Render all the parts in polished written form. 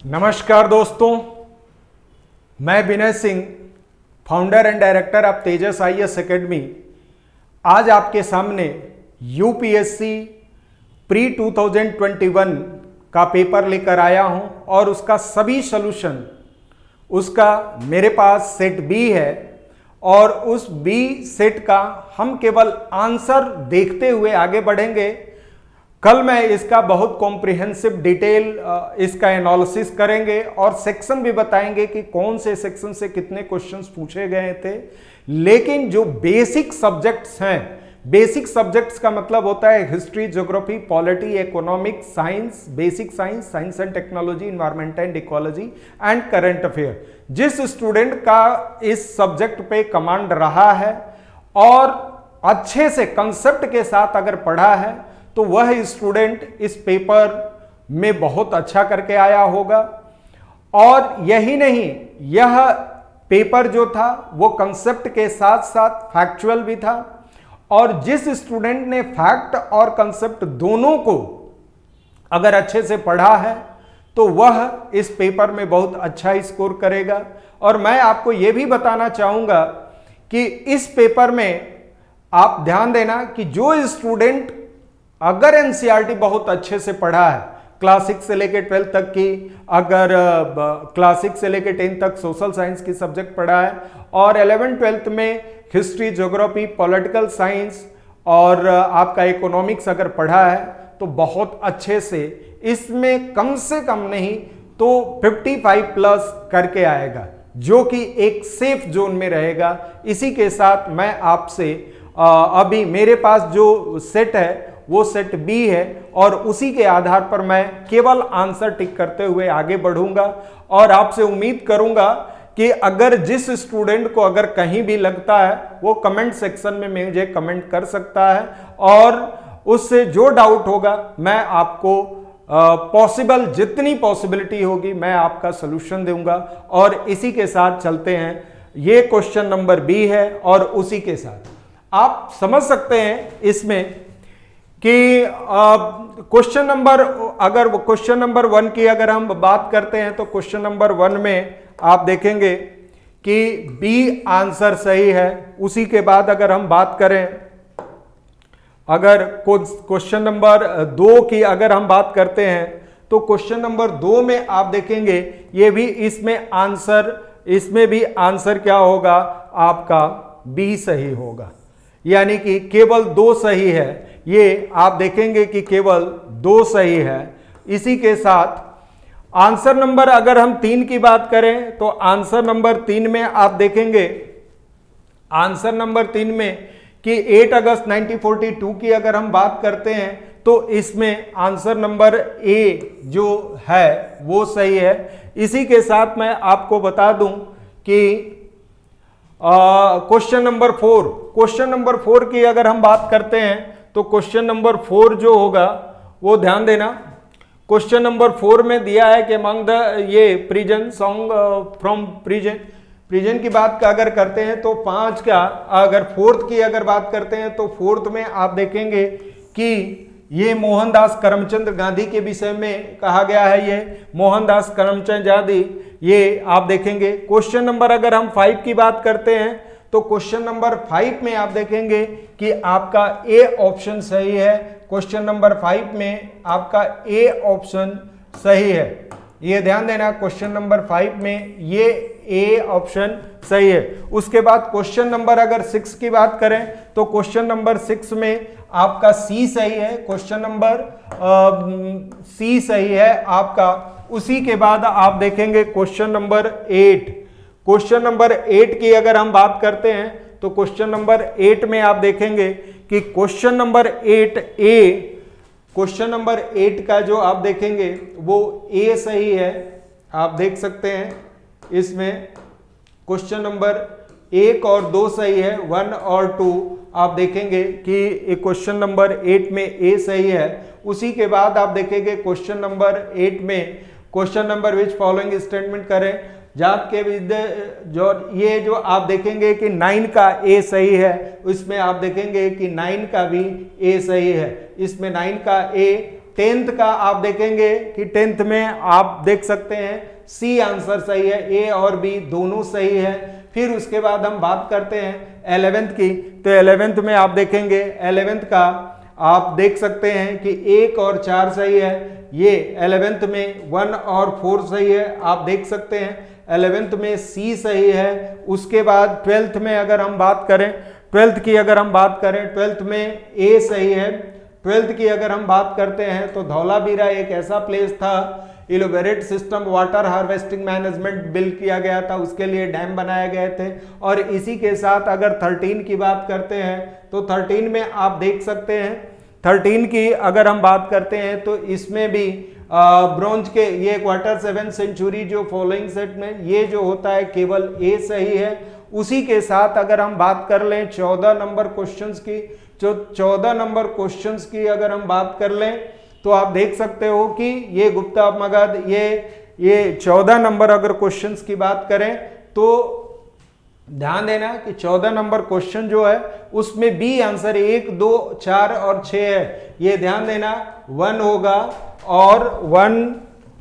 नमस्कार दोस्तों, मैं Vinay Singh, founder and director of Tejas IAS academy, आज आपके सामने यूपीएससी प्री 2021 का पेपर लेकर आया हूं और उसका सभी सॉल्यूशन उसका मेरे पास सेट बी है और उस बी सेट का हम केवल आंसर देखते हुए आगे बढ़ेंगे। कल मैं इसका बहुत कॉम्प्रिहेंसिव डिटेल इसका एनालिसिस करेंगे और सेक्शन भी बताएंगे कि कौन से सेक्शन से कितने क्वेश्चंस पूछे गए थे। लेकिन जो बेसिक सब्जेक्ट्स हैं, बेसिक सब्जेक्ट्स का मतलब होता है history, geography, polity, economics, science, basic science, science and technology, environment and ecology and current affair. जिस स्टूडेंट का इस सब्जेक्ट पे कमांड रहा है और अच्छे से कंसेप्ट के साथ अगर पढ़ा है तो वह स्टूडेंट इस पेपर में बहुत अच्छा करके आया होगा। और यही नहीं, यह पेपर जो था वो कंसेप्ट के साथ साथ फैक्चुअल भी था और जिस स्टूडेंट ने फैक्ट और कंसेप्ट दोनों को अगर अच्छे से पढ़ा है तो वह इस पेपर में बहुत अच्छा स्कोर करेगा। और मैं आपको यह भी बताना चाहूंगा कि इस पेपर में आप ध्यान देना कि जो स्टूडेंट अगर एनसीईआरटी बहुत अच्छे से पढ़ा है, क्लास 6 से लेकर 12 तक की, अगर क्लास 6 से लेकर 10 तक सोशल साइंस की सब्जेक्ट पढ़ा है और 11th-12th में हिस्ट्री, ज्योग्राफी, पॉलिटिकल साइंस और आपका इकोनॉमिक्स अगर पढ़ा है तो बहुत अच्छे से इसमें कम से कम नहीं तो 55 प्लस करके आएगा, जो कि एक सेफ जोन में रहेगा। इसी के साथ मैं आपसे अभी मेरे पास जो सेट है वो सेट बी है और उसी के आधार पर मैं केवल आंसर टिक करते हुए आगे बढ़ूंगा और आपसे उम्मीद करूंगा कि अगर जिस स्टूडेंट को अगर कहीं भी लगता है वो कमेंट सेक्शन में मुझे कमेंट कर सकता है और उससे जो डाउट होगा मैं आपको पॉसिबल जितनी पॉसिबिलिटी होगी मैं आपका सलूशन दूंगा। और इसी के साथ चलते हैं, ये क्वेश्चन नंबर बी है और उसी के साथ आप समझ सकते हैं इसमें कि क्वेश्चन नंबर, अगर क्वेश्चन नंबर 1 की अगर हम बात करते हैं तो क्वेश्चन नंबर 1 में आप देखेंगे कि बी आंसर सही है। उसी के बाद अगर हम बात करें, अगर क्वेश्चन नंबर 2 की अगर हम बात करते हैं तो क्वेश्चन नंबर 2 में आप देखेंगे ये भी इसमें आंसर, इसमें भी आंसर क्या होगा, आपका बी सही होगा, यानी कि केवल 2 सही है। ये आप देखेंगे कि केवल 2 सही है। इसी के साथ आंसर नंबर अगर हम 3 की बात करें तो आंसर नंबर 3 में आप देखेंगे, आंसर नंबर 3 में कि 8 अगस्त 1942 की अगर हम बात करते हैं तो इसमें आंसर नंबर ए जो है वो सही है। इसी के साथ मैं आपको बता दूं कि क्वेश्चन नंबर 4, क्वेश्चन नंबर 4 की अगर हम बात करते हैं तो क्वेश्चन नंबर 4 जो होगा वो ध्यान देना, क्वेश्चन नंबर 4 में दिया है कि अमंग द ये प्रिजन सॉन्ग फ्रॉम प्रिजन की बात का अगर करते हैं तो 5 का, अगर 4th की अगर बात करते हैं तो 4th में आप देखेंगे कि ये मोहनदास करमचंद गांधी के विषय में कहा गया है। ये मोहनदास करमचंद गांधी, ये आप देखेंगे। क्वेश्चन नंबर अगर हम 5 की बात करते हैं तो क्वेश्चन नंबर 5 में आप देखेंगे कि आपका ए ऑप्शन सही है। क्वेश्चन नंबर 5 में आपका ए ऑप्शन सही है, ये ध्यान देना। क्वेश्चन नंबर 5 में ये ए ऑप्शन सही है। उसके बाद क्वेश्चन नंबर अगर 6 की बात करें तो क्वेश्चन नंबर 6 में आपका सी सही है, क्वेश्चन नंबर सी सही है आपका। उसी के बाद आप देखेंगे क्वेश्चन नंबर 8, क्वेश्चन नंबर 8 की अगर हम बात करते हैं तो क्वेश्चन नंबर 8 में आप देखेंगे कि क्वेश्चन नंबर 8 ए, क्वेश्चन नंबर 8 का जो आप देखेंगे वो ए सही है, आप देख सकते हैं। इसमें क्वेश्चन नंबर 1 और 2 सही है, 1 और 2 आप देखेंगे कि क्वेश्चन नंबर 8 में ए सही है। उसी के बाद आप देखेंगे क्वेश्चन नंबर 8 में question number which following statement करें, जात के जो ये जो आप देखेंगे कि 9 का ए सही है, इसमें आप देखेंगे कि 9 का भी ए सही है। इसमें 9 का ए टेंथ का आप देखेंगे कि टेंथ में आप देख सकते हैं सी आंसर सही है, ए और बी दोनों सही है। फिर उसके बाद हम बात करते हैं 11th की, तो 11th में आप देखेंगे 11th का आप देख सकते हैं कि 1 और 4 सही है। ये 11th में 1 और 4 सही है, आप देख सकते हैं 11th में सी सही है। उसके बाद 12th में अगर हम बात करें, 12th की अगर हम बात करें 12th में ए सही है। 12th की अगर हम बात करते हैं तो धौलावीरा एक ऐसा प्लेस था, elaborate system water harvesting management build किया गया था, उसके लिए डैम बनाए गए थे। और इसी के साथ अगर 13 की बात करते हैं तो 13 में आप देख सकते हैं 13 की अगर हम बात करते हैं तो इसमें भी ब्रॉन्ज के ये क्वार्टर 7 सेंचुरी जो फॉलोइंग सेट में ये जो होता है केवल ए सही है। उसी के साथ अगर हम बात कर लें 14 नंबर क्वेश्चंस की, जो 14 नंबर क्वेश्चंस की अगर हम बात कर लें तो आप देख सकते हो कि ये गुप्ता मगध ये 14 नंबर अगर क्वेश्चंस की बात करें तो ध्यान देना कि 14 नंबर क्वेश्चन जो है उसमें बी आंसर 1, 2, 4 और 6 है। ये ध्यान देना 1 होगा और 1,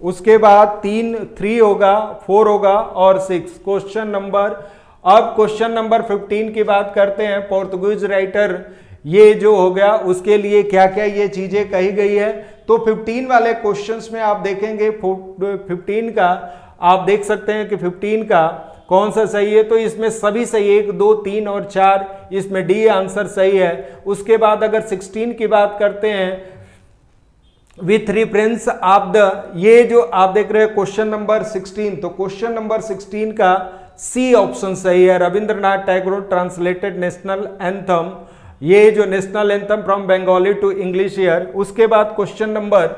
उसके बाद 3 होगा, 4 होगा और 6 क्वेश्चन नंबर। अब क्वेश्चन नंबर 15 की बात करते हैं, पोर्तुगीज राइटर ये जो हो गया उसके लिए क्या क्या ये चीजें कही गई है। तो 15 वाले क्वेश्चंस में आप देखेंगे 15 का आप देख सकते हैं कि 15 का कौन सा सही है, तो इसमें सभी सही 1, 2, 3 और 4, इसमें डी आंसर सही है। उसके बाद अगर 16 की बात करते हैं विथ रेफरेंस ऑफ द, ये जो आप देख रहे हैं क्वेश्चन नंबर 16, तो क्वेश्चन नंबर 16 का सी ऑप्शन सही है। Rabindranath Tagore translated national anthem, ये जो national anthem from Bengali to English year. उसके बाद क्वेश्चन नंबर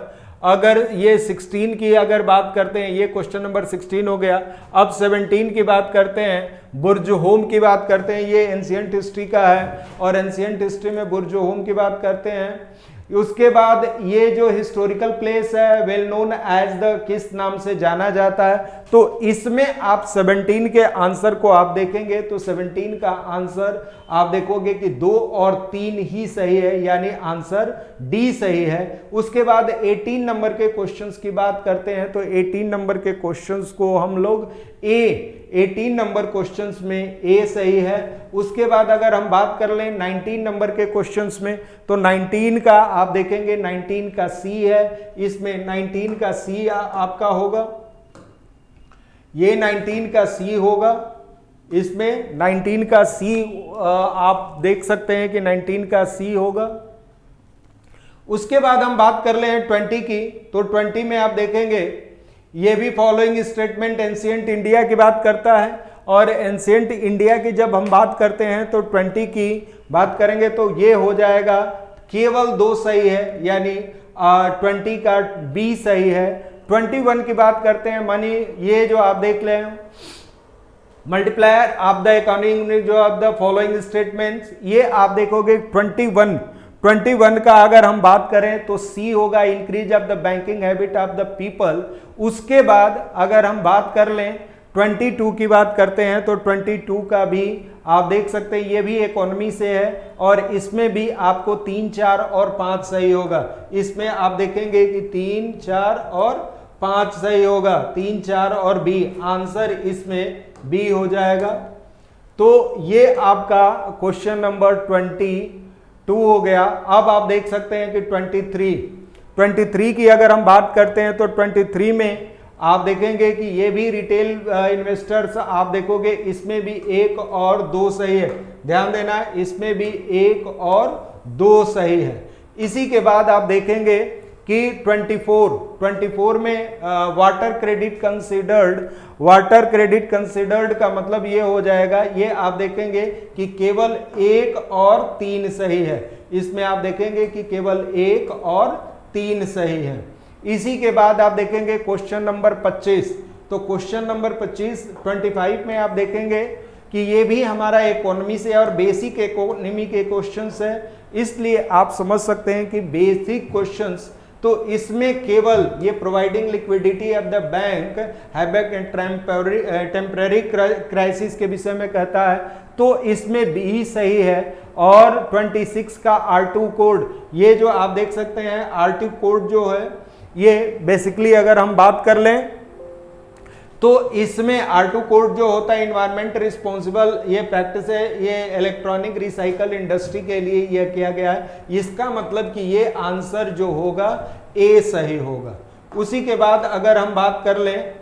अगर ये 16 की अगर बात करते हैं, ये क्वेश्चन नंबर 16 हो गया। अब 17 की बात करते हैं, बुर्जहोम की बात करते हैं, ये एंशिएंट हिस्ट्री का है और एंशिएंट हिस्ट्री में बुर्जहोम की बात करते हैं। उसके बाद ये जो हिस्टोरिकल प्लेस है वेल नोन एज द किस नाम से जाना जाता है, तो इसमें आप 17 के आंसर को आप देखेंगे तो 17 का आंसर आप देखोगे कि 2 और 3 ही सही है, यानी आंसर डी सही है। उसके बाद 18 नंबर के क्वेश्चंस की बात करते हैं, तो 18 नंबर के क्वेश्चंस को हम लोग 18 नंबर क्वेश्चंस में ए सही है। उसके बाद अगर हम बात कर लें 19 नंबर के क्वेश्चंस में, तो 19 का आप देखेंगे 19 का सी है, इसमें 19 का सी आपका होगा, ये 19 का सी होगा, इसमें 19 का सी आप देख सकते हैं कि 19 का सी होगा। उसके बाद हम बात कर ले 20 की, तो 20 में आप देखेंगे ये भी फॉलोइंग स्टेटमेंट एंशिएंट इंडिया की बात करता है। और एंशिएंट इंडिया की जब हम बात करते हैं तो 20 की बात करेंगे तो ये हो जाएगा केवल 2 सही है, यानी 20 का बी सही है। 21 की बात करते हैं मनी, ये जो आप देख लें मल्टीप्लायर ऑफ द इकोनॉमी जो ऑफ द फॉलोइंग स्टेटमेंट्स, ये आप देखोगे 21 का अगर हम बात करें तो सी होगा increase of the banking habit of the people. उसके बाद अगर हम बात कर लें 22 की बात करते हैं तो 22 का भी आप देख सकते हैं ये भी इकोनॉमी से है और इसमें भी आपको 3, 4 और 5 सही होगा। इसमें आप देखेंगे कि 3, 4 और 5 सही होगा, 3, 4 और बी आंसर इसमें बी हो जाएगा। तो ये आपका क्वेश्चन नंबर 22 हो गया। अब आप देख सकते हैं कि 23 की अगर हम बात करते हैं तो 23 में आप देखेंगे कि ये भी रिटेल इन्वेस्टर्स आप देखोगे इसमें भी 1 और 2 सही है, ध्यान देना है इसमें भी 1 और 2 सही है। इसी के बाद आप देखेंगे कि 24 में वाटर क्रेडिट कंसिडर्ड का मतलब ये हो जाएगा, ये आप देखेंगे कि केवल 1 और 3 सही है, इसमें आप देखेंगे कि केवल 1 और 3 सही है। इसी के बाद आप देखेंगे क्वेश्चन नंबर 25, तो क्वेश्चन नंबर 25 में आप देखेंगे कि ये भी हमारा इकोनॉमी से और बेसिक इकोनॉमी के क्वेश्चंस है, इसलिए आप समझ सकते हैं कि बेसिक क्वेश्चंस तो इसमें केवल ये providing liquidity of the bank having temporary crisis के विषय में कहता है, तो इसमें भी सही है। और 26 का R2 कोड, ये जो आप देख सकते हैं R2 कोड जो है, ये बेसिकली अगर हम बात कर लें तो इसमें R2 कोड जो होता है इन्वायरमेंट रिस्पॉन्सिबल ये प्रैक्टिस है, ये इलेक्ट्रॉनिक रिसाइकल इंडस्ट्री के लिए ये किया गया है। इसका मतलब कि ये आंसर जो होगा ए सही होगा। उसी के बाद अगर हम बात कर लें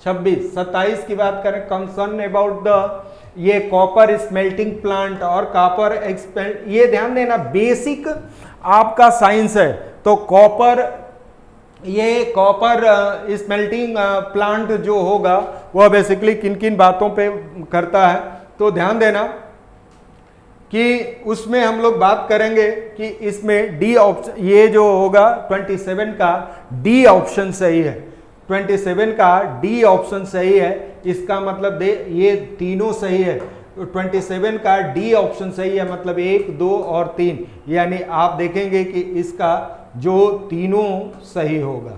27 की बात करें, कंसर्न अबाउट द ये कॉपर स्मेल्टिंग प्लांट और कॉपर एक्सपेल्ट, ये ध्यान देना बेसिक आपका साइंस है। तो कॉपर स्मेल्टिंग प्लांट जो होगा वह बेसिकली किन किन बातों पे करता है, तो ध्यान देना कि उसमें हम लोग बात करेंगे कि इसमें डी ऑप्शन, ये जो होगा 27 का डी ऑप्शन सही है, 27 का डी ऑप्शन सही है। इसका मतलब ये तीनों सही है, तो 27 का डी ऑप्शन सही है, मतलब 1, 2 और 3, यानी आप देखेंगे कि इसका जो तीनों सही होगा।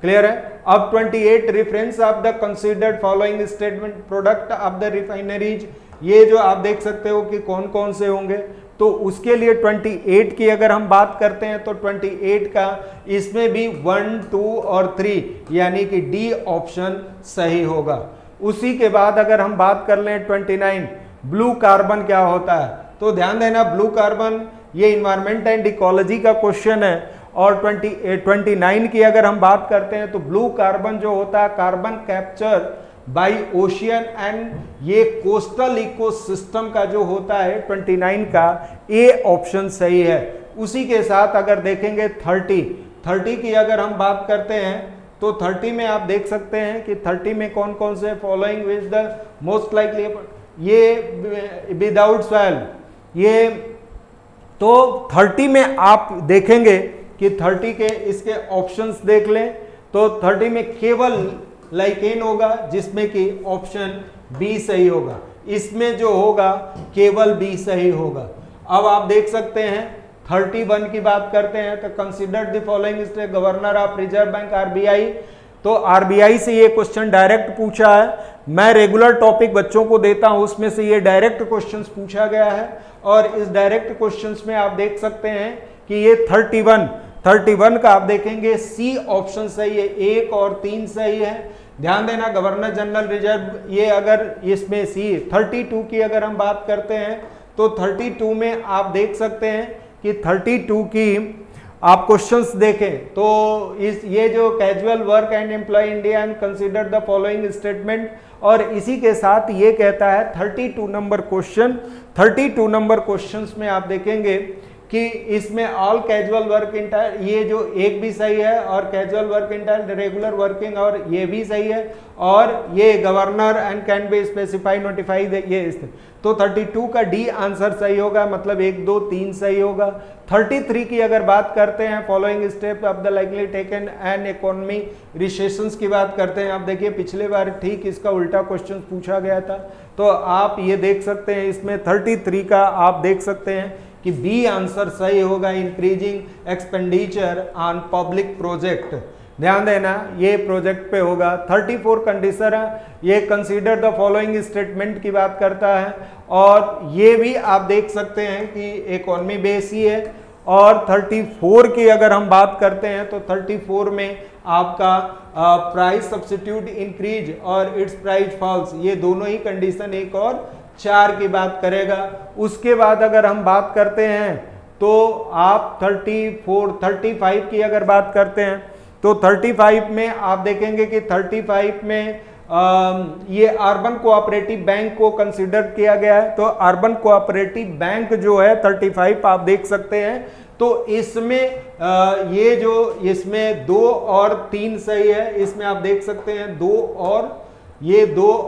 क्लियर है। अब 28 reference of the considered following statement product of the refineries, ये जो आप देख सकते हो कि कौन कौन से होंगे, तो उसके लिए 28 की अगर हम बात करते हैं तो 28 का इसमें भी 1, 2 और 3, यानी कि डी ऑप्शन सही होगा। उसी के बाद अगर हम बात कर लें 29 ब्लू कार्बन क्या होता है, तो ध्यान देना ब्लू कार्बन ये इन्वायरमेंट एंड इकोलॉजी का क्वेश्चन है। और 29 की अगर हम बात करते हैं तो ब्लू कार्बन जो होता है carbon capture by ocean and ये कोस्टल इकोसिस्टम का जो होता है 29 का ए ऑप्शन सही है। उसी के साथ अगर देखेंगे 30 की अगर हम बात करते हैं तो 30 में आप देख सकते हैं कि 30 में कौन कौन से following with the most likely, ये विदाउट सॉइल, ये तो 30 में आप देखेंगे कि 30 के इसके ऑप्शंस देख लें तो 30 में केवल लाइकेन होगा जिसमें कि ऑप्शन बी सही होगा, इसमें जो होगा केवल बी सही होगा। अब आप देख सकते हैं 31 की बात करते हैं तो consider the following state governor of reserve bank RBI, तो आरबीआई से ये क्वेश्चन डायरेक्ट पूछा है। मैं रेगुलर टॉपिक बच्चों को देता हूं उसमें से ये डायरेक्ट क्वेश्चंस पूछा गया है और इस डायरेक्ट क्वेश्चंस में आप देख सकते हैं कि ये 31 का आप देखेंगे सी ऑप्शन सही है, 1 और 3 सही है। ध्यान देना गवर्नर जनरल रिजर्व, ये अगर इसमें सी 32 की अगर हम बात करते हैं तो 32 में आप देख सकते हैं कि 32 की आप क्वेश्चंस देखें तो ये जो casual work and employ India and consider the following statement, और इसी के साथ ये कहता है 32 नंबर क्वेश्चंस में आप देखेंगे कि इसमें ऑल कैजुअल वर्क इंटायर, ये जो एक भी सही है और casual work entire regular working और ये भी सही है, और ये governor and can be specify notified ये तो 32 का डी आंसर सही होगा, मतलब 1, 2, 3 सही होगा। 33 की अगर बात करते हैं following step of the likely taken and economy recessions की बात करते हैं, आप देखिए पिछले बार ठीक इसका उल्टा क्वेश्चन पूछा गया था, तो आप ये देख सकते हैं इसमें 33 का आप देख सकते हैं कि बी आंसर सही होगा, increasing expenditure on public project. ध्यान देना ये प्रोजेक्ट पे होगा। 34 कंडीशन है, ये कंसीडर द फॉलोइंग स्टेटमेंट की बात करता है और ये भी आप देख सकते हैं कि इकोनॉमी बेस ही है। और 34 की अगर हम बात करते हैं तो 34 में आपका प्राइस सब्स्टिट्यूट इंक्रीज और इट्स प्राइस फॉल्स, ये दोनों ही कंडीशन 1 और 4 की बात करेगा। उसके बाद अगर हम बात करते हैं तो आप 35 की अगर बात करते हैं तो 35 में आप देखेंगे कि 35 में ये अर्बन कोऑपरेटिव बैंक को कंसीडर किया गया है, तो अर्बन कोऑपरेटिव बैंक जो है 35 आप देख सकते हैं, तो इसमें ये जो इसमें 2 और 3 सही है, इसमें आप देख सकते हैं 2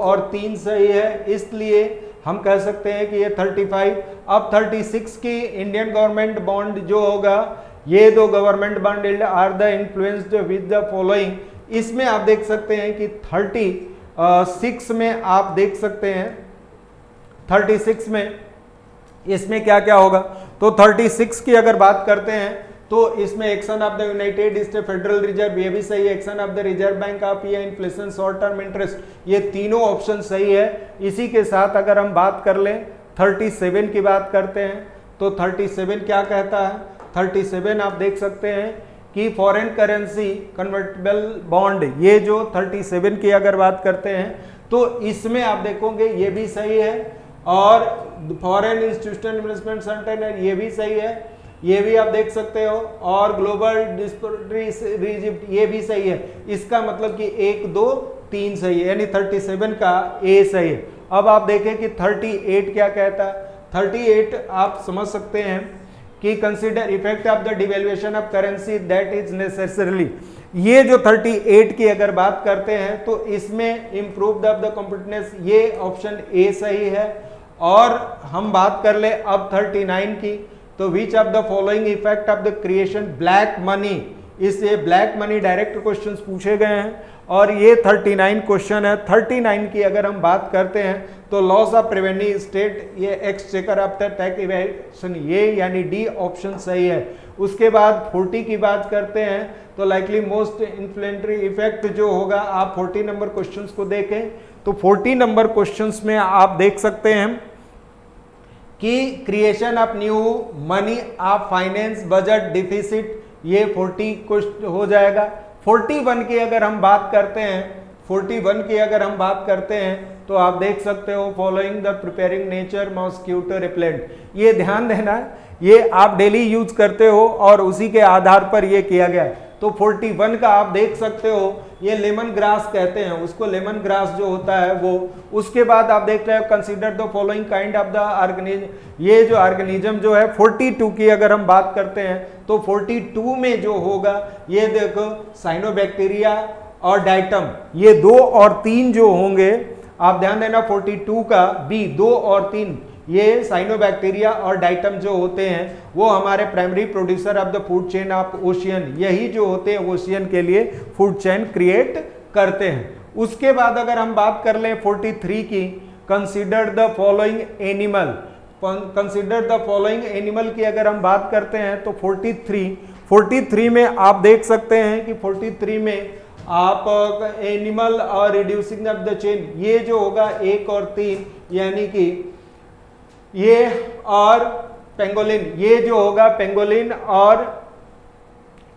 और 3 सही है, इसलिए हम कह सकते हैं कि ये 35। अब 36 की इंडियन गवर्नमेंट बॉन्ड जो होगा, ये दो government bond are the influenced with the following, इसमें आप देख सकते हैं कि 36 में आप देख सकते हैं 36 में इसमें क्या क्या होगा, तो 36 की अगर बात करते हैं तो इसमें action of the United state federal reserve ये भी सही है, action of the reserve bank of India, inflation, short term interest, ये तीनों ऑप्शन सही है। इसी के साथ अगर हम बात कर लें 37 की बात करते हैं तो 37 क्या कहता है, 37 आप देख सकते हैं कि फॉरेन करेंसी कन्वर्टेबल बॉन्ड, ये जो 37 की अगर बात करते हैं तो इसमें आप देखोगे ये भी सही है, और फॉरेन इंस्टीट्यूशनल इन्वेस्टमेंट सेंटर ये भी सही है, ये भी आप देख सकते हो, और ग्लोबल डिस्पोजिटरी इजिप्ट ये भी सही है। इसका मतलब कि 1 2 3 सही है, यानी 37 का ए सही है। अब आप देखें कि 38 क्या कहता है। 38 आप समझ सकते हैं कि consider effect of the devaluation of currency that is necessarily, ये जो 38 की अगर बात करते हैं तो इसमें इम्प्रूव ऑफ द कॉम्पिटिटिवनेस, ये ऑप्शन ए सही है। और हम बात कर ले अब 39 की, तो विच of the following effect of the creation black money, इससे ब्लैक मनी डायरेक्ट क्वेश्चंस पूछे गए हैं और ये 39 क्वेश्चन है। 39 की अगर हम बात करते हैं तो लॉस ऑफ रेवेन्यू स्टेट, ये exchequer of the tax evasion, ये यानी डी ऑप्शन सही है। उसके बाद 40 की बात करते हैं तो लाइकली मोस्ट इन्फ्लेटरी इफेक्ट जो होगा, आप 40 नंबर क्वेश्चंस को देखें तो 40 नंबर क्वेश्चंस में आप देख सकते हैं कि creation of new money of finance budget deficit, ये 40 क्वेश्चन हो जाएगा। 41 की अगर हम बात करते हैं, 41 की अगर हम बात करते हैं तो आप देख सकते हो following the preparing nature mosquito repellent, ये ध्यान देना है, ये आप डेली यूज करते हो और उसी के आधार पर ये किया गया है। तो 41 का आप देख सकते हो, ये लेमन ग्रास कहते हैं उसको, लेमन ग्रास जो होता है वो। उसके बाद आप देख रहे हो consider the following kind of the organism, ये जो ऑर्गेनिज्म जो है 42 की अगर हम बात करते हैं तो 42 में जो होगा ये देखो साइनोबैक्टीरिया और डाइटम, ये 2 और 3 जो होंगे, आप ध्यान देना 42 का बी 2 और 3, ये साइनोबैक्टीरिया और डाइटम जो होते हैं वो हमारे primary producer of the food chain of ocean, यही जो होते हैं ओशियन के लिए फूड चेन क्रिएट करते हैं। उसके बाद अगर हम बात कर लें 43 की, consider the following animal, consider the following animal की अगर हम बात करते हैं तो 43 में आप देख सकते हैं कि 43 में आप एनिमल और रिड्यूसिंग ऑफ द चेन, ये जो होगा 1 और 3 यानी कि ये और पेंगोलिन, ये जो होगा पेंगोलिन, और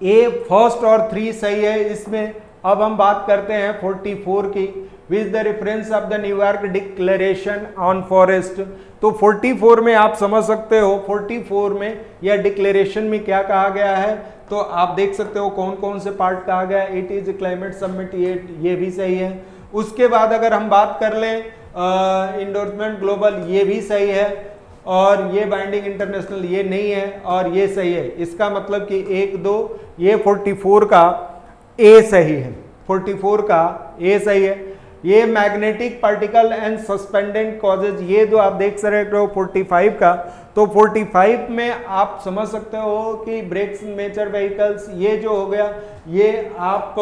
ए फर्स्ट और 3 सही है इसमें। अब हम बात करते हैं 44 की, which the reference of the New York declaration on forest, तो 44 में आप समझ सकते हो 44 में या डिक्लेरेशन में क्या कहा गया है, तो आप देख सकते हो कौन कौन से पार्ट कहा गया है। इट इज क्लाइमेट समिट, ये भी सही है। उसके बाद अगर हम बात कर लें इंडोर्समेंट ग्लोबल, ये भी सही है, और ये बाइंडिंग इंटरनेशनल ये नहीं है, और ये सही है। इसका मतलब कि 1 2 ये 44 का ए सही है, 44 का ए सही है। ये magnetic particle and suspended causes, ये जो आप देख सकते हो 45 का, तो 45 में आप समझ सकते हो कि ब्रेक्स मेजर व्हीकल्स, ये जो हो गया, ये आप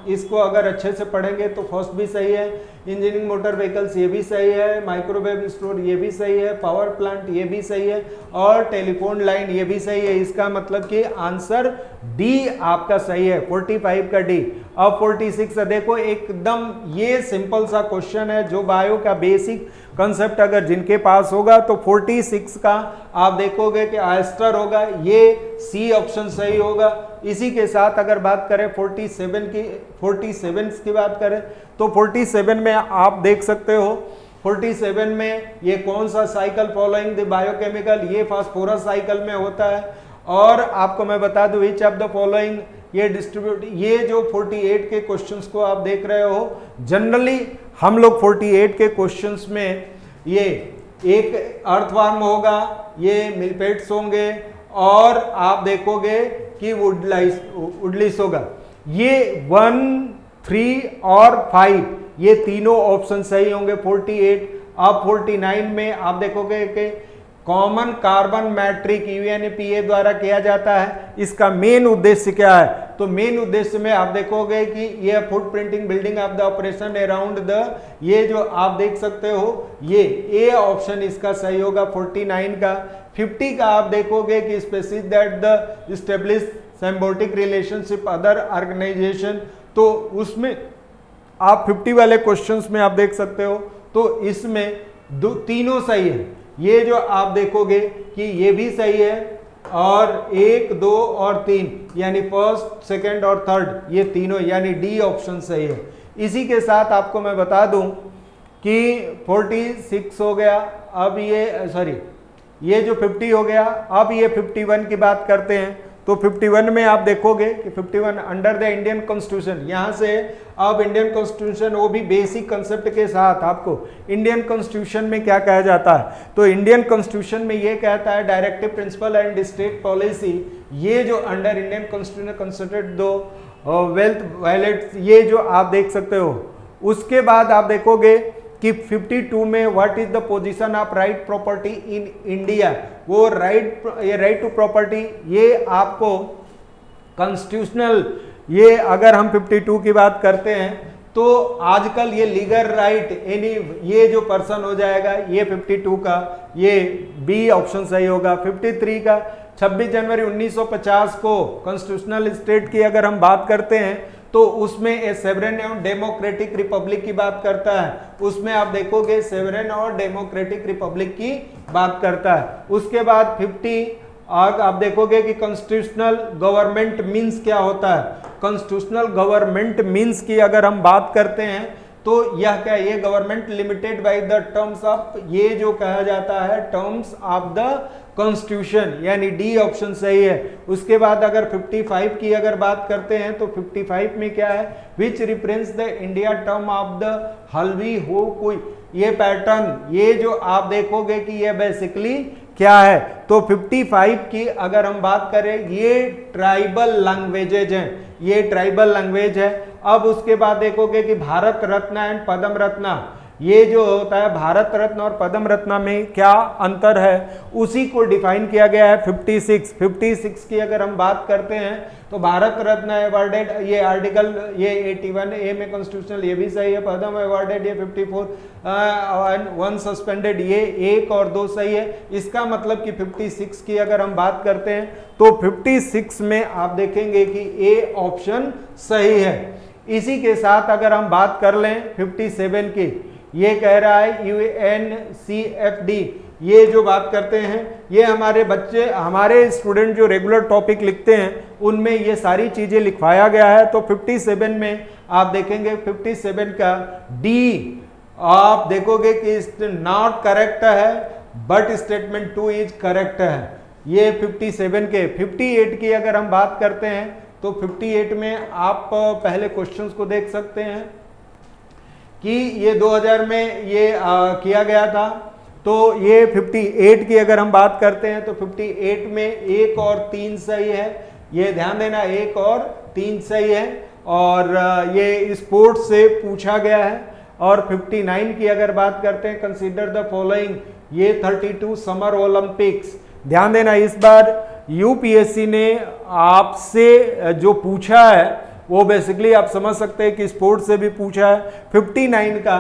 इसको अगर अच्छे से पढ़ेंगे तो फर्स्ट भी सही है। इंजीनियरिंग मोटर व्हीकल्स ये भी सही है, माइक्रोवेव स्टोर ये भी सही है, पावर प्लांट ये भी सही है, और टेलीफोन लाइन ये भी सही है। इसका मतलब कि आंसर डी आपका सही है, 45 का डी। अब 46 देखो, एकदम ये सिंपल सा क्वेश्चन है जो बायो का बेसिक कंसेप्ट अगर जिनके पास होगा तो 46 का आप देखोगे कि आयस्टर होगा, ये सी ऑप्शन सही होगा। इसी के साथ अगर बात करें 47 की बात करें तो 47 में आप देख सकते हो 47 में ये कौन सा साइकिल फॉलोइंग द बायोकेमिकल, ये फास्फोरस साइकिल में होता है। और आपको मैं बता दूं विच ऑफ द फॉलोइंग ये डिस्ट्रीब्यूट, ये जो 48 के क्वेश्चंस को आप देख रहे हो, जनरली हम लोग 48 के क्वेश्चंस में ये एक अर्थवर्म होगा, ये मिलपेट्स होंगे, और आप देखोगे कि वुडलाइस होगा। ये 1 3 और 5 ये तीनों ऑप्शन सही होंगे 48। अब 49 में आप देखोगे कि कॉमन कार्बन मैट्रिक यूएनईपीए द्वारा किया जाता है। इसका मेन उद्देश्य क्या है? तो मेन उद्देश्य में आप देखोगे कि ये foot printing building of the operation around the, ये जो आप देख सकते हो, ये ए ऑप्शन इसका सही होगा 49 का। 50 का आप देखोगे कि specific that the establish symbiotic relationship other organisation, तो उसमें आप 50 वाले क्वेश्चंस में आप देख सकते हो, तो इसमें तीनों सही है। ये जो आप देखोगे कि ये भी सही है, और 1, 2 और 3 यानी फर्स्ट, सेकंड और थर्ड, ये तीनों यानी डी ऑप्शन सही है। इसी के साथ आपको मैं बता दूं कि 46 हो गया, अब ये जो 50 हो गया, अब ये 51 की बात करते हैं। तो 51 में आप देखोगे कि 51 अंडर द इंडियन कॉन्स्टिट्यूशन, यहाँ से अब इंडियन कॉन्स्टिट्यूशन, वो भी बेसिक कंसेप्ट के साथ आपको इंडियन कॉन्स्टिट्यूशन में क्या कहा जाता है। तो इंडियन कॉन्स्टिट्यूशन में ये कहता है directive principle and state policy, ये जो अंडर इंडियन कॉन्स्टिट्यूशन कंसिडर्ड दो वेल्थ वायलेट, ये जो आप देख सकते हो। उसके बाद आप देखोगे कि 52 में what is the position of right property in India, वो राइट टू प्रॉपर्टी, ये आपको कॉन्स्टिट्यूशनल, ये अगर हम 52 की बात करते हैं तो आजकल ये लीगल राइट एनी, ये जो पर्सन हो जाएगा, ये 52 का, ये बी ऑप्शन सही होगा। 53 का 26 जनवरी 1950 को कॉन्स्टिट्यूशनल स्टेट की अगर हम बात करते हैं तो उसमें ए सेवरेन एवं डेमोक्रेटिक रिपब्लिक की बात करता है। उसमें आप देखोगे सेवरेन और डेमोक्रेटिक रिपब्लिक की बात करता है। उसके बाद 50 आप देखोगे कि कॉन्स्टिट्यूशनल गवर्नमेंट मीन्स क्या होता है। कॉन्स्टिट्यूशनल गवर्नमेंट मीन्स की अगर हम बात करते हैं तो यह क्या, ये government limited by the terms of, ये जो कहा जाता है टर्म्स ऑफ द कॉन्स्टिट्यूशन, यानी डी ऑप्शन सही है। उसके बाद अगर 55 की अगर बात करते हैं तो 55 में क्या है, which represents the India term of the हल्वी हो कोई, ये पैटर्न, ये जो आप देखोगे कि ये बेसिकली क्या है। तो 55 की अगर हम बात करें, ये ट्राइबल लैंग्वेजेज हैं, ये ट्राइबल लैंग्वेज है। अब उसके बाद देखोगे कि भारत रत्न एंड पद्म रत्न, ये जो होता है भारत रत्न और पद्म रत्न में क्या अंतर है, उसी को डिफाइन किया गया है 56 की अगर हम बात करते हैं तो भारत रत्न अवार्डेड, ये आर्टिकल ये 81 ए में कॉन्स्टिट्यूशनल, ये भी सही है। पद्म अवार्डेड ये 54 एंड 1 सस्पेंडेड, ये 1 और 2 सही है। इसका मतलब कि 56 की अगर हम बात करते हैं तो 56 में आप देखेंगे कि ए ऑप्शन सही है। इसी के साथ अगर हम बात कर लें 57 की, ये कह रहा है UNCFD, ये जो बात करते हैं, ये हमारे बच्चे, हमारे स्टूडेंट जो रेगुलर टॉपिक लिखते हैं उनमें ये सारी चीजें लिखवाया गया है। तो 57 में आप देखेंगे 57 का डी आप देखोगे कि नॉट करेक्ट है, बट स्टेटमेंट 2 इज करेक्ट है, ये 57 के। 58 की अगर हम बात करते हैं तो 58 में आप पहले क्वेश्चंस को देख सकते हैं कि ये 2000 में ये किया गया था। तो ये 58 की अगर हम बात करते हैं तो 58 में 1 और 3 सही है, ये ध्यान देना 1 और 3 सही है, और ये स्पोर्ट्स से पूछा गया है। और 59 की अगर बात करते हैं, कंसीडर द फॉलोइंग, ये 32 समर ओलंपिक्स, ध्यान देना इस बार यूपीएससी ने आपसे जो पूछा है वो बेसिकली आप समझ सकते हैं कि स्पोर्ट्स से भी पूछा है। 59 का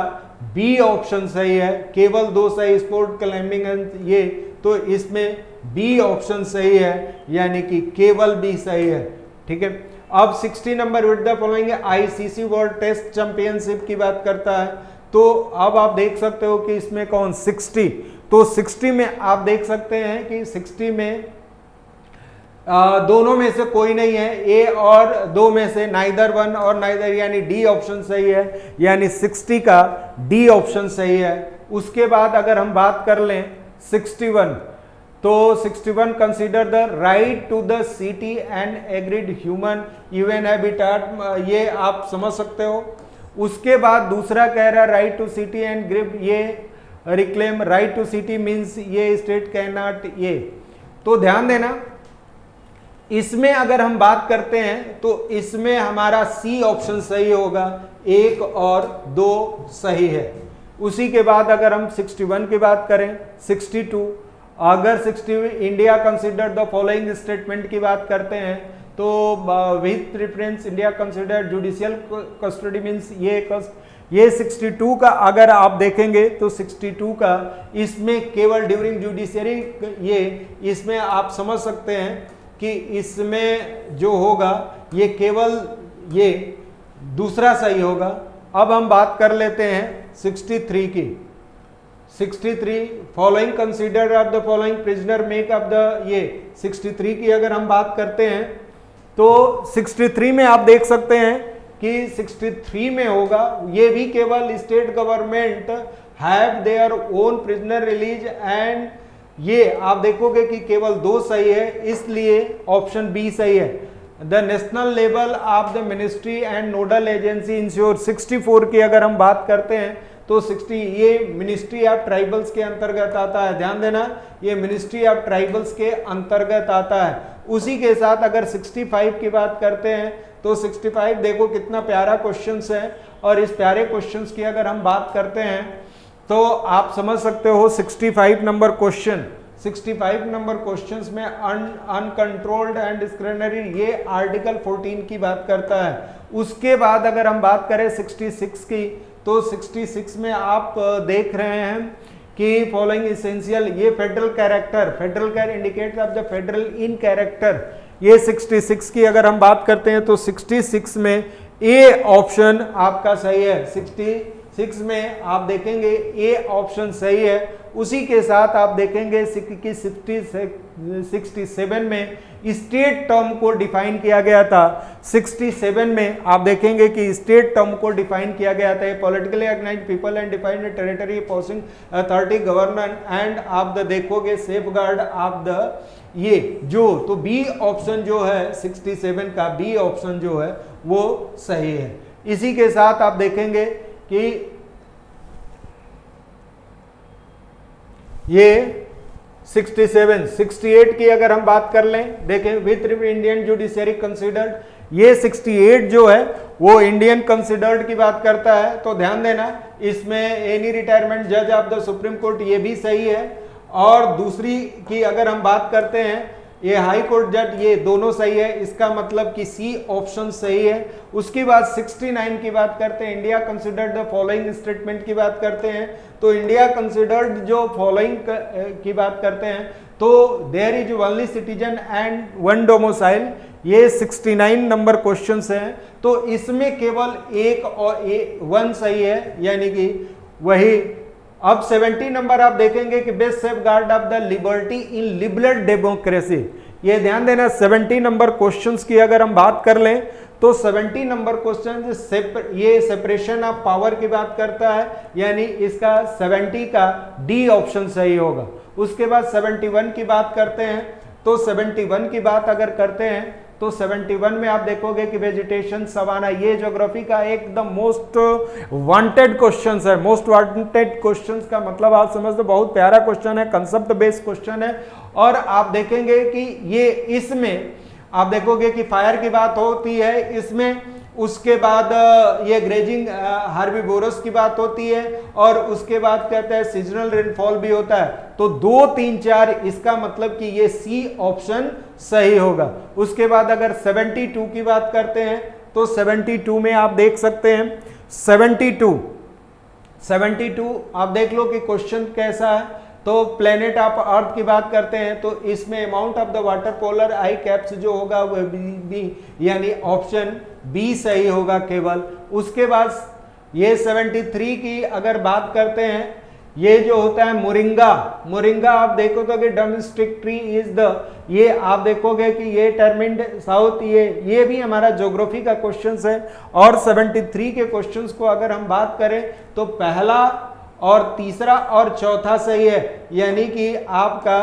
बी ऑप्शन सही है, केवल 2 सही, स्पोर्ट क्लाइंबिंग एंड ये, तो इसमें बी ऑप्शन सही है, यानी कि केवल बी सही है। ठीक है, अब 60 number with the following ICC world test championship की बात करता है। तो अब आप देख सकते हो कि इसमें कौन 60, तो 60 में आप देख सकते हैं कि 60 में दोनों में से कोई नहीं है, ए और 2 में से नाइदर 1 और नाइदर, यानी डी ऑप्शन सही है, यानी 60 का डी ऑप्शन सही है। उसके बाद अगर हम बात कर लें 61, तो 61 consider the right to the city and agreed human UN habitat, ये आप समझ सकते हो। उसके बाद दूसरा कह रहा है right to city and grip, ये reclaim right to city means ये स्टेट कैन नॉट, ये तो ध्यान देना। इसमें अगर हम बात करते हैं तो इसमें हमारा सी ऑप्शन सही होगा, 1 और 2 सही है। उसी के बाद अगर हम 61 की बात करें 62, अगर 60 India consider the following statement की बात करते हैं तो with preference India consider judicial custody means ये 62 का अगर आप देखेंगे तो 62 का इसमें केवल ड्यूरिंग जुडिशियरी ये इसमें आप समझ सकते हैं कि इसमें जो होगा ये केवल ये दूसरा सही होगा। अब हम बात कर लेते हैं 63 की। 63 following consider of the following prisoner make of the ये 63 की अगर हम बात करते हैं तो 63 में आप देख सकते हैं कि 63 में होगा ये भी केवल state government have their own prisoner release and ये आप देखोगे कि केवल 2 सही है, इसलिए ऑप्शन बी सही है। The national level of the ministry and nodal agency ensure 64 की अगर हम बात करते हैं तो 60 ये मिनिस्ट्री ऑफ ट्राइबल्स के अंतर्गत आता है। ध्यान देना ये मिनिस्ट्री ऑफ ट्राइबल्स के अंतर्गत आता है। उसी के साथ अगर 65 की बात करते हैं तो 65 देखो कितना प्यारा क्वेश्चंस है और इस प्यारे क्वेश्चंस की अगर हम बात करते हैं तो आप समझ सकते हो 65 नंबर क्वेश्चन 65 नंबर क्वेश्चंस में अनकंट्रोल्ड एंड डिस्क्रिशनरी ये आर्टिकल 14 की बात करता है। उसके बाद अगर हम बात करें 66 की तो 66 में आप देख रहे हैं कि फॉलोइंग इसेंशियल ये federal indicate of the federal in character ये 66 की अगर हम बात करते हैं तो 66 में ए ऑप्शन आपका सही है। 66 में आप देखेंगे ए ऑप्शन सही है। उसी के साथ आप देखेंगे कि 67 में स्टेट टर्म को डिफाइन किया गया था। 67 में आप देखेंगे कि स्टेट टर्म को डिफाइन किया गया था। Politically organised people and defined territory posing authority governor and आप द देखोगे सेफगार्ड ऑफ द ये जो तो बी ऑप्शन जो है 67 का बी ऑप्शन जो है वो सही है। इसी के साथ आप देखेंगे कि ये 68 की अगर हम बात कर लें देखें विथ इंडियन जुडिशरी कंसिडर्ड ये 68 जो है वो इंडियन कंसिडर्ड की बात करता है। तो ध्यान देना इसमें एनी रिटायरमेंट जज ऑफ द सुप्रीम कोर्ट ये भी सही है। और दूसरी की अगर हम बात करते हैं ये हाई कोर्ट जज ये दोनों सही है, इसका मतलब कि सी ऑप्शन सही है। उसके बाद 69 की बात करते हैं India considered the following statement की बात करते हैं तो इंडिया कंसिडर्ड जो फॉलोइंग की बात करते हैं तो there is only citizen and one domicile ये 69 नंबर क्वेश्चन है। तो इसमें केवल एक और वन सही है यानी कि वही। अब 70 नंबर आप देखेंगे कि best safeguard of the liberty in liberal democracy ये ध्यान देना 70 नंबर क्वेश्चंस की अगर हम बात कर लें तो 70 नंबर क्वेश्चन ये सेपरेशन ऑफ पावर की बात करता है यानी इसका 70 का डी ऑप्शन सही होगा। उसके बाद 71 की बात करते हैं तो 71 की बात अगर करते हैं तो 71 में आप देखोगे कि वेजिटेशन सवाना ये ज्योग्राफी का एकदम मोस्ट वांटेड क्वेश्चंस है। मोस्ट वांटेड क्वेश्चंस का मतलब आप समझते बहुत प्यारा क्वेश्चन है, कंसेप्ट बेस्ड क्वेश्चन है। और आप देखेंगे कि ये इसमें आप देखोगे कि फायर की बात होती है इसमें, उसके बाद ये ग्रेजिंग हार्बिवोरस की बात होती है और उसके बाद कहते हैं सीजनल रेनफॉल भी होता है। तो 2, 3, 4 इसका मतलब कि ये सी ऑप्शन सही होगा। उसके बाद अगर 72 की बात करते हैं तो 72 में आप देख सकते हैं 72 आप देख लो कि क्वेश्चन कैसा है। तो प्लेनेट ऑफ अर्थ की बात करते हैं तो इसमें amount of the water polar I caps जो होगा वो बी यानी ऑप्शन बी सही होगा केवल। उसके बाद ये 73 की अगर बात करते हैं ये जो होता है मोरिंगा आप देखो तो कि डोमेस्टिक ट्री इज द ये आप देखोगे कि ये टर्मिंड साउथ ये भी हमारा ज्योग्राफी का क्वेश्चन है। और 73 के क्वेश्चंस को अगर हम बात करें तो पहला और तीसरा और चौथा सही है यानी कि आपका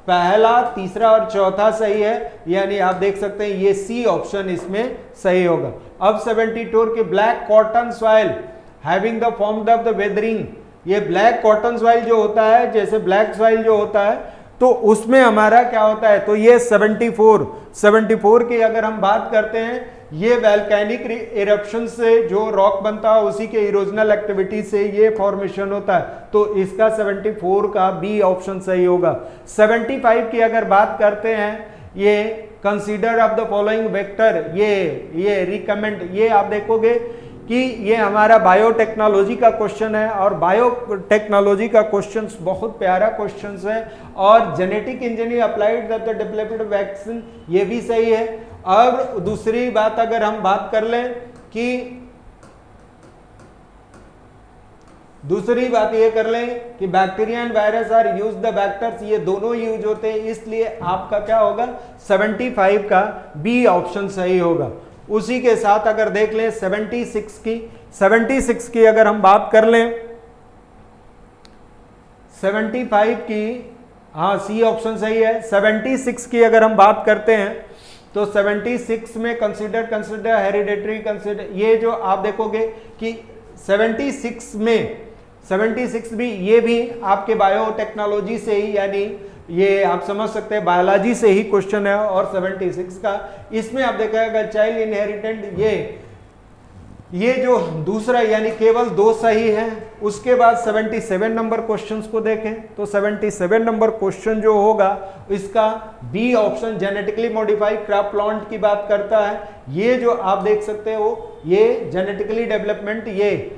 पहला, तीसरा और चौथा सही है यानी आप देख सकते हैं ये सी ऑप्शन इसमें सही होगा। अब 72 के black cotton soil having the form of the weathering ये ब्लैक कॉटन सॉइल जो होता है जैसे ब्लैक सॉइल जो होता है तो उसमें हमारा क्या होता है तो ये 74 की अगर हम बात करते हैं ये वैल्केनिक इरप्शन से जो रॉक बनता है उसी के इरोजनल एक्टिविटी से ये फॉर्मेशन होता है, तो इसका 74 का बी ऑप्शन सही होगा। 75 की अगर बात करते हैं, ये consider of the following vector, ये रिकमेंड, ये आप देखोगे कि ये हमारा बायोटेक्नोलॉजी का क्वेश्चन है और बायोटेक्नोलॉजी का क्वेश्चन बहुत प्यारा क्वेश्चन है। और genetic engineering applied the developed vaccine, ये भी सही है। अब दूसरी बात अगर हम बात कर लें कि दूसरी बात ये कर लें कि bacteria and virus are use the vectors, ये दोनों यूज होते हैं, इसलिए आपका क्या होगा 75 का बी ऑप्शन सही होगा। उसी के साथ अगर देख लें 76 की अगर हम बात कर लें 75 की, हाँ सी ऑप्शन सही है। 76 की अगर हम बात करते हैं तो 76 में कंसिडर हेरिडेटरी कंसिडर, ये जो आप देखोगे कि 76 भी ये भी आपके बायोटेक्नोलॉजी से ही, यानी ये आप समझ सकते हैं बायोलॉजी से ही क्वेश्चन है। और 76 का इसमें आप देखिएगा चाइल्ड इनहेरिटेंट, ये जो दूसरा यानी केवल 2 सही है। उसके बाद 77 नंबर क्वेश्चंस को देखें तो 77 नंबर क्वेश्चन जो होगा इसका B option genetically modified crop plant की बात करता है। ये जो आप देख सकते हो ये जेनेटिकली डेवलपमेंट, ये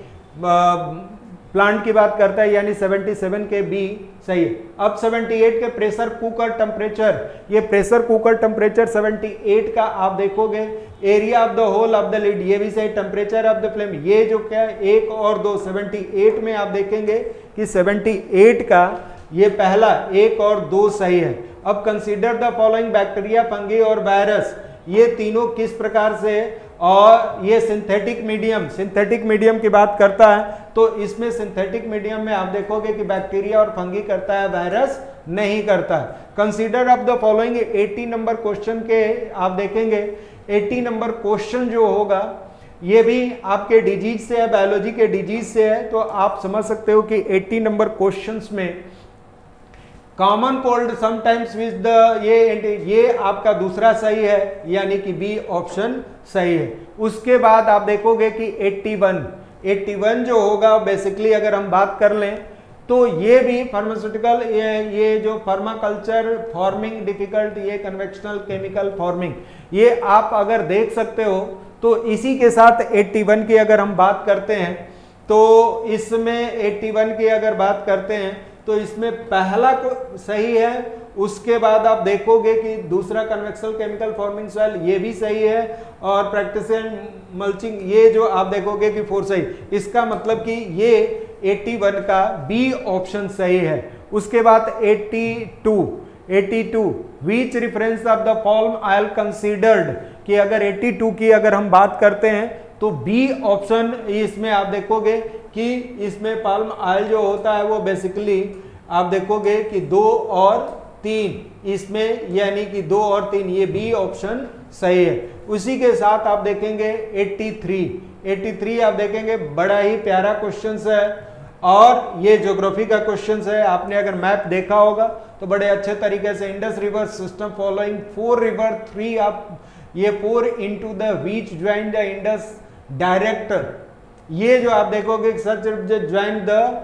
प्लांट की बात करता है, यानी 77 के बी सही है। अब 78 के प्रेशर कुकर टेम्परेचर, ये प्रेशर कुकर टेम्परेचर 78 का आप देखोगे, area of the hole of the lid, ये भी सही। टेम्परेचर ऑफ द फ्लेम, ये जो क्या 1 और 2, 78 में आप देखेंगे कि 78 का ये पहला 1 और 2 सही है। अब consider the following bacteria, fungi और वायरस, ये तीनों किस प्रकार से, और ये सिंथेटिक मीडियम की बात करता है, तो इसमें सिंथेटिक मीडियम में आप देखोगे कि बैक्टीरिया और फंगी करता है, वायरस नहीं करता है। Consider of the following 80 number question के आप देखेंगे, 80 नंबर क्वेश्चन जो होगा ये भी आपके डिजीज से है, बायोलॉजी के डिजीज से है, तो आप समझ सकते हो कि 80 नंबर क्वेश्चंस में common cold sometimes with the, ये आपका दूसरा सही है, यानी कि बी ऑप्शन सही है। उसके बाद आप देखोगे कि 81 जो होगा बेसिकली अगर हम बात कर लें तो ये भी फार्मास्यूटिकल, ये जो फार्माकल्चर फॉर्मिंग डिफिकल्ट, ये कन्वेक्शनल केमिकल फॉर्मिंग, ये आप अगर देख सकते हो तो इसी के साथ 81 की अगर हम बात करते हैं तो इसमें 81 की अगर बात करते हैं तो इसमें पहला सही है। उसके बाद आप देखोगे कि दूसरा कन्वेक्शनल केमिकल फॉर्मिंग सॉइल, ये भी सही है। और प्रैक्टिस एंड मल्चिंग, ये जो आप देखोगे कि 4 सही, इसका मतलब कि ये 81 का बी ऑप्शन सही है। उसके बाद 82 which reference of the palm oil considered, कि अगर 82 की अगर हम बात करते हैं तो बी ऑप्शन, इसमें आप देखोगे कि इसमें पाल्म ऑयल जो होता है वो बेसिकली आप देखोगे कि 2 और 3 इसमें, यानी कि 2 और 3, ये बी ऑप्शन सही है। उसी के साथ आप देखेंगे 83 आप देखेंगे, बड़ा ही प्यारा क्वेश्चन है और ये ज्योग्राफी का क्वेश्चन है। आपने अगर मैप देखा होगा तो बड़े अच्छे तरीके से, Indus river system following 4 river 3, आप ये 4 into the beach join the Indus director, ये जो आप देखोगे such join the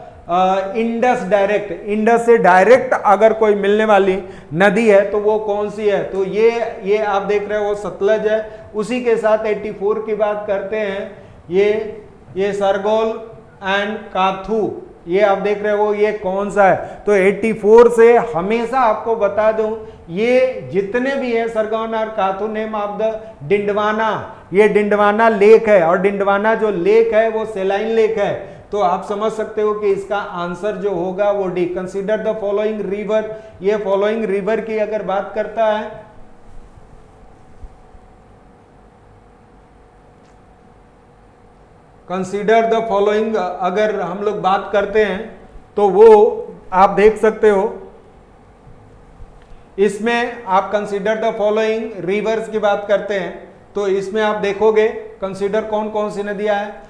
Indus direct, Indus से डायरेक्ट अगर कोई मिलने वाली नदी है तो वो कौन सी है, तो ये आप देख रहे हो वो सतलज है। उसी के साथ 84 की बात करते हैं, ये सरगोल एंड काथू, ये आप देख रहे हो ये कौन सा है, तो 84 से हमेशा आपको बता दूं ये जितने भी है सरगोन और काथू, नेम ऑफ द डिंडवाना, ये डिंडवाना लेक है और डिंडवाना जो लेक है वो सेलाइन लेक है, तो आप समझ सकते हो कि इसका आंसर जो होगा वो D. Consider the following river, ये फॉलोइंग रिवर की अगर बात करता है कंसीडर द फॉलोइंग, अगर हम लोग बात करते हैं तो वो आप देख सकते हो, इसमें आप कंसीडर द फॉलोइंग रिवर्स की बात करते हैं तो इसमें आप देखोगे कंसीडर कौन कौन सी नदियां हैं।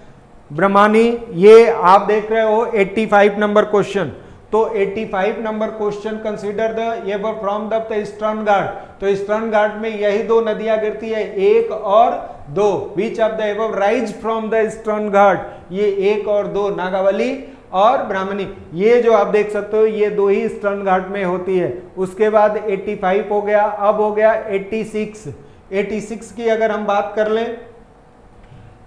ब्रह्मानी, ये आप देख रहे हो 85 नंबर क्वेश्चन, तो 85 number question, consider the above from the Eastern Ghat. तो ईस्टर्न घाट में यही दो नदियां गिरती है, एक और दो। Which of the above rise from the Eastern Ghat, ये एक और दो, नागावली और ब्राह्मणी। ये जो आप देख सकते हो ये दो ही ईस्टर्न घाट में होती है। उसके बाद 85 हो गया, अब हो गया 86। 86 की अगर हम बात कर लें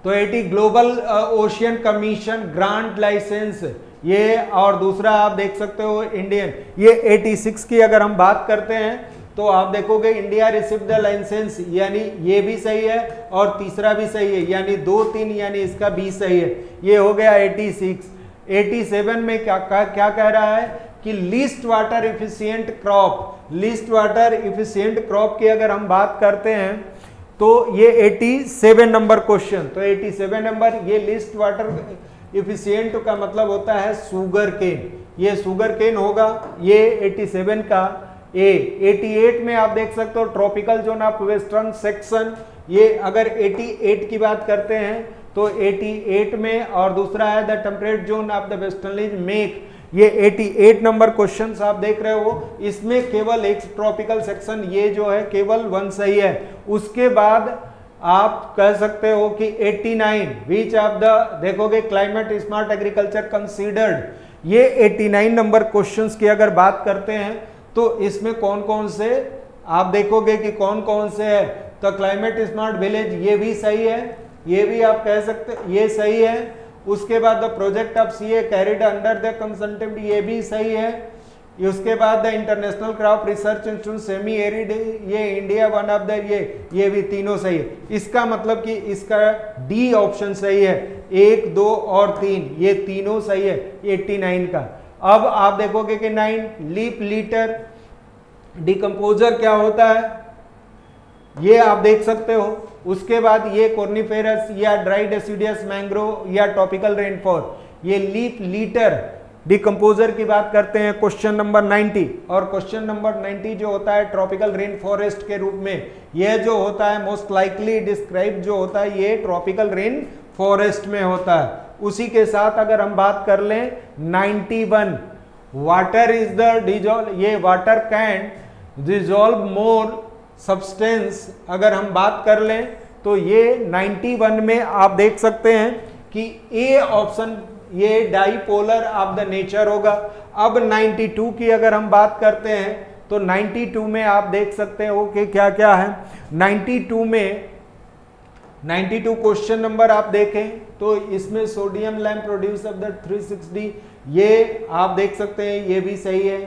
तो 80 global ocean commission grant licence, ये, और दूसरा आप देख सकते हो इंडियन। ये 86 की अगर हम बात करते हैं तो आप देखोगे इंडिया रिसीव द लाइसेंस, यानी ये भी सही है और तीसरा भी सही है, यानी 2 3 यानी इसका भी सही है। ये हो गया 86। 87 में क्या कह रहा है कि least water efficient crop, least water efficient crop की अगर हम बात करते हैं तो ये 87 नंबर क्वेश्चन। तो 87 नंबर, ये लीस्ट वाटर इफिशिएंट का मतलब होता है शुगर केन, ये शुगर केन होगा, ये 87 का ए। 88 में आप देख सकते हो tropical zone of western section, ये अगर 88 की बात करते हैं तो 88 में, और दूसरा है the temperate zone of the westerlies make, ये 88 नंबर क्वेश्चन आप देख रहे हो। इसमें केवल एक ट्रॉपिकल सेक्शन, ये जो है केवल 1 सही है। उसके बाद आप कह सकते हो कि 89 विच ऑफ द, देखोगे क्लाइमेट स्मार्ट एग्रीकल्चर कंसीडर्ड, ये 89 नंबर क्वेश्चंस की अगर बात करते हैं तो इसमें कौन कौन से आप देखोगे कि कौन कौन से है। तो क्लाइमेट स्मार्ट विलेज, ये भी सही है, ये भी आप कह सकते ये सही है। उसके बाद the project of CA carried under the consultant, ये भी सही है। उसके बाद the international crop research institute semi arid, ये इंडिया वन ऑफ द, ये भी तीनों सही है। इसका मतलब कि इसका डी ऑप्शन सही है, 1 2 और 3 ये तीनों सही है 89 का। अब आप देखोगे कि 9 लीप लीटर डिकम्पोजर क्या होता है, ये आप देख सकते हो। उसके बाद ये कॉर्निफेरस या ड्राई डेसिडियस मैंग्रोव या टॉपिकल रेनफॉर, ये लीप लीटर डिकम्पोजर की बात करते हैं क्वेश्चन नंबर 90। और क्वेश्चन नंबर 90 जो होता है ट्रॉपिकल रेन फॉरेस्ट के रूप में, यह जो होता है मोस्ट लाइकली डिस्क्राइब जो होता है ये ट्रॉपिकल रेन फॉरेस्ट में होता है। उसी के साथ अगर हम बात कर लें 91 वाटर इज द डिजॉल्व, ये water can dissolve more substance, अगर हम बात कर लें तो ये 91 में आप देख सकते हैं कि ए ऑप्शन ये डाइपोलर ऑफ द नेचर होगा। अब 92 की अगर हम बात करते हैं तो 92 में आप देख सकते हो कि क्या क्या है। 92 में 92 क्वेश्चन नंबर आप देखें तो इसमें sodium lamp produce of the 360, ये आप देख सकते हैं ये भी सही है।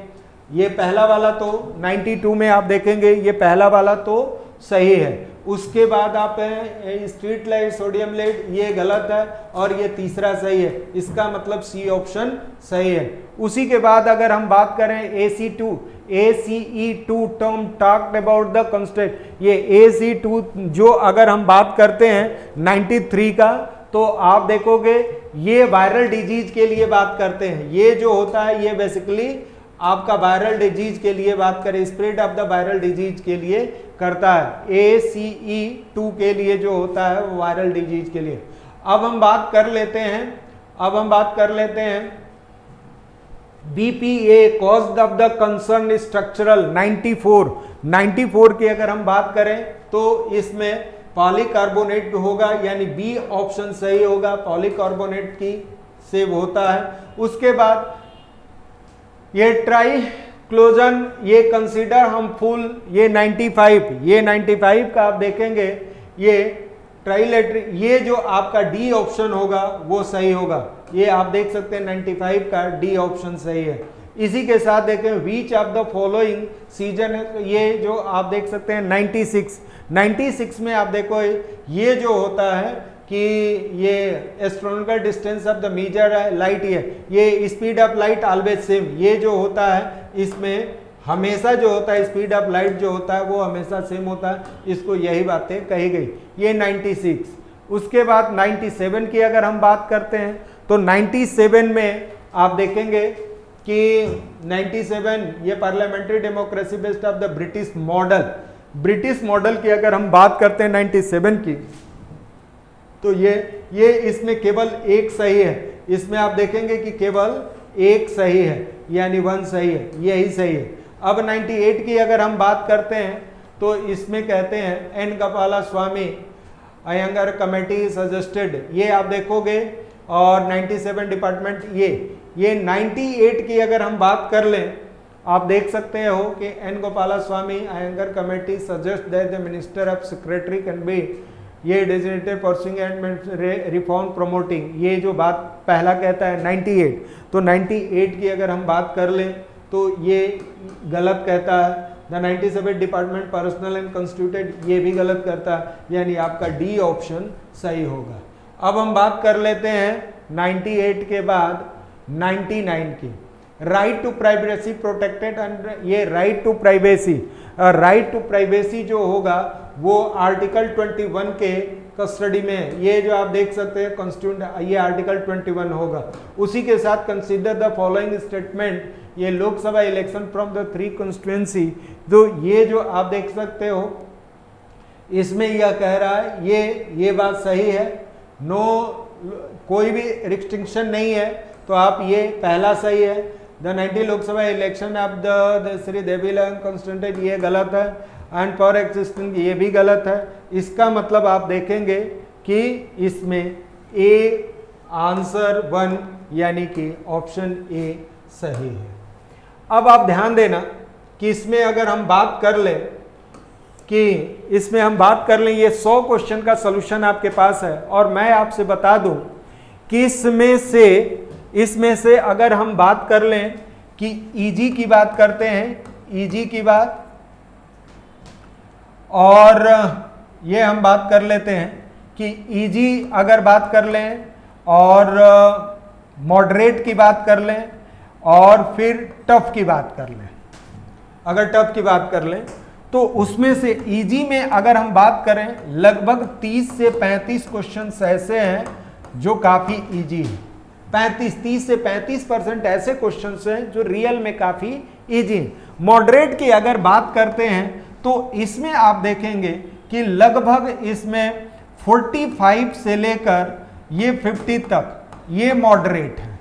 ये पहला वाला तो 92 में आप देखेंगे ये पहला वाला तो सही है। उसके बाद आप स्ट्रीट लाइट सोडियम लाइट, ये गलत है और ये तीसरा सही है, इसका मतलब सी ऑप्शन सही है। उसी के बाद अगर हम बात करें ACE2 term talked about the constant, ये ACE2 जो अगर हम बात करते हैं 93 का तो आप देखोगे ये वायरल डिजीज के लिए बात करते हैं। ये जो होता है ये बेसिकली आपका वायरल डिजीज के लिए बात करें, spread of the viral disease के लिए करता है। ACE2 के लिए जो होता है वो वायरल डिजीज के लिए। अब हम बात कर लेते हैं BPA caused of the concern structural 94 की अगर हम बात करें तो इसमें पॉलीकार्बोनेट होगा, यानी बी ऑप्शन सही होगा, पॉलीकार्बोनेट की से होता है। उसके बाद ये ट्राइक्लोजन, ये कंसीडर हार्मफुल, ये 95 का आप देखेंगे ये ट्राइलेटरी, ये जो आपका डी ऑप्शन होगा वो सही होगा। ये आप देख सकते हैं 95 का डी ऑप्शन सही है। इसी के साथ देखें विच ऑफ द फॉलोइंग सीजन, ये जो आप देख सकते हैं 96 में आप देखो ये जो होता है कि ये astronomical distance of the major light, ये speed of light always same, ये जो होता है इसमें हमेशा जो होता है स्पीड ऑफ लाइट जो होता है वो हमेशा सेम होता है, इसको यही बातें कही गई। ये 96। उसके बाद 97 की अगर हम बात करते हैं तो 97 में आप देखेंगे कि 97 ये parliamentary democracy based of the British model की अगर हम बात करते हैं 97 की तो ये इसमें केवल एक सही है। इसमें आप देखेंगे कि केवल एक सही है, यानी 1 सही है, यही सही है। अब 98 की अगर हम बात करते हैं तो इसमें कहते हैं एन कपाला स्वामी अयंगर कमेटी सजेस्टेड, ये आप देखोगे, और 97 डिपार्टमेंट ये 98 की अगर हम बात कर लें, आप देख सकते हो कि N Gopala Swami Ayyangar committee suggest that the minister of secretary can be, ये designated pursuing and reform promoting, ये जो बात पहला कहता है 98, तो 98 की अगर हम बात कर लें तो ये गलत कहता है। The 97 department personal and constituted, ये भी गलत करता है, यानी आपका डी ऑप्शन सही होगा। अब हम बात कर लेते हैं 98 के बाद 99 की, right to privacy protected, and ये राइट टू प्राइवेसी जो होगा वो आर्टिकल 21 के कस्टडी में है। ये जो आप देख सकते हैं कॉन्स्टिट्यूंट, ये आर्टिकल 21 होगा। उसी के साथ कंसीडर द फॉलोइंग स्टेटमेंट, ये Lok Sabha election from the 3 constituency, तो ये जो आप देख सकते हो इसमें यह कह रहा है ये बात सही है, नो कोई भी रिस्ट्रिक्शन नहीं है, तो आप ये पहला सही है। The 90 Lok Sabha election of the Shri Devilal constituent, ये गलत है, एंड फॉर एग्जिस्टिंग, ये भी गलत है। इसका मतलब आप देखेंगे कि इसमें ए आंसर 1 यानी कि ऑप्शन ए सही है। अब आप ध्यान देना कि इसमें अगर हम बात कर लें ये 100 क्वेश्चन का सॉल्यूशन आपके पास है, और मैं आपसे बता दूं कि इसमें से अगर हम बात कर लें कि ईजी की बात करते हैं, ईजी की बात, और ये हम बात कर लेते हैं कि ईजी अगर बात कर लें और मॉडरेट की बात कर लें और फिर टफ की बात कर लें। अगर टफ की बात कर लें तो उसमें से इजी में अगर हम बात करें लगभग 30 से 35 क्वेश्चंस ऐसे हैं जो काफ़ी इजी हैं। 30 से 35% ऐसे क्वेश्चंस हैं जो रियल में काफ़ी इजी हैं। मॉडरेट की अगर बात करते हैं तो इसमें आप देखेंगे कि लगभग इसमें 45 से लेकर ये 50 तक ये मॉडरेट है,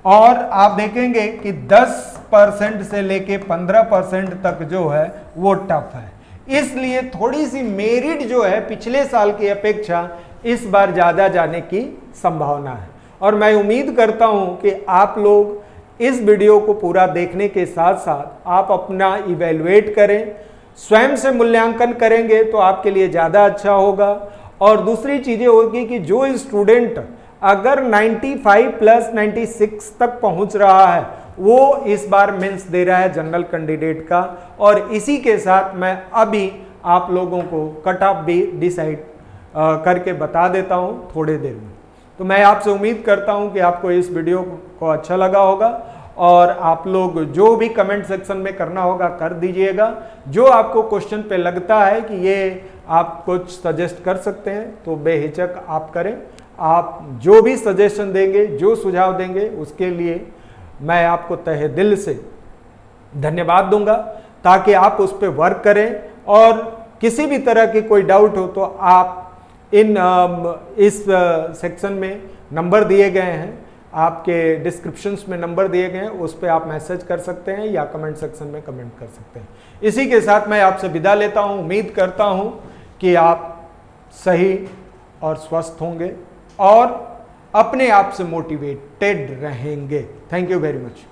और आप देखेंगे कि 10% से लेके 15% तक जो है वो टफ है। इसलिए थोड़ी सी मेरिट जो है पिछले साल की अपेक्षा इस बार ज़्यादा जाने की संभावना है, और मैं उम्मीद करता हूं कि आप लोग इस वीडियो को पूरा देखने के साथ साथ आप अपना इवेलुएट करें, स्वयं से मूल्यांकन करेंगे तो आपके लिए ज़्यादा अच्छा होगा। और दूसरी चीज़ें होगी कि जो स्टूडेंट अगर 95 प्लस 96 तक पहुंच रहा है वो इस बार मेंस दे रहा है जनरल कैंडिडेट का, और इसी के साथ मैं अभी आप लोगों को कट ऑफ भी डिसाइड करके बता देता हूं थोड़े देर में। तो मैं आपसे उम्मीद करता हूं कि आपको इस वीडियो को अच्छा लगा होगा, और आप लोग जो भी कमेंट सेक्शन में करना होगा कर दीजिएगा। जो आपको क्वेश्चन पे लगता है कि ये आप कुछ सजेस्ट कर सकते हैं तो बेहिचक आप करें। आप जो भी सजेशन देंगे, जो सुझाव देंगे, उसके लिए मैं आपको तहे दिल से धन्यवाद दूंगा, ताकि आप उस पर वर्क करें। और किसी भी तरह की कोई डाउट हो तो आप इस सेक्शन में नंबर दिए गए हैं, आपके डिस्क्रिप्शंस में नंबर दिए गए हैं, उस पर आप मैसेज कर सकते हैं या कमेंट सेक्शन में कमेंट कर सकते हैं। इसी के साथ मैं आपसे विदा लेता हूं। उम्मीद करता हूं कि आप सही और स्वस्थ होंगे और अपने आप से मोटिवेटेड रहेंगे। Thank you very much.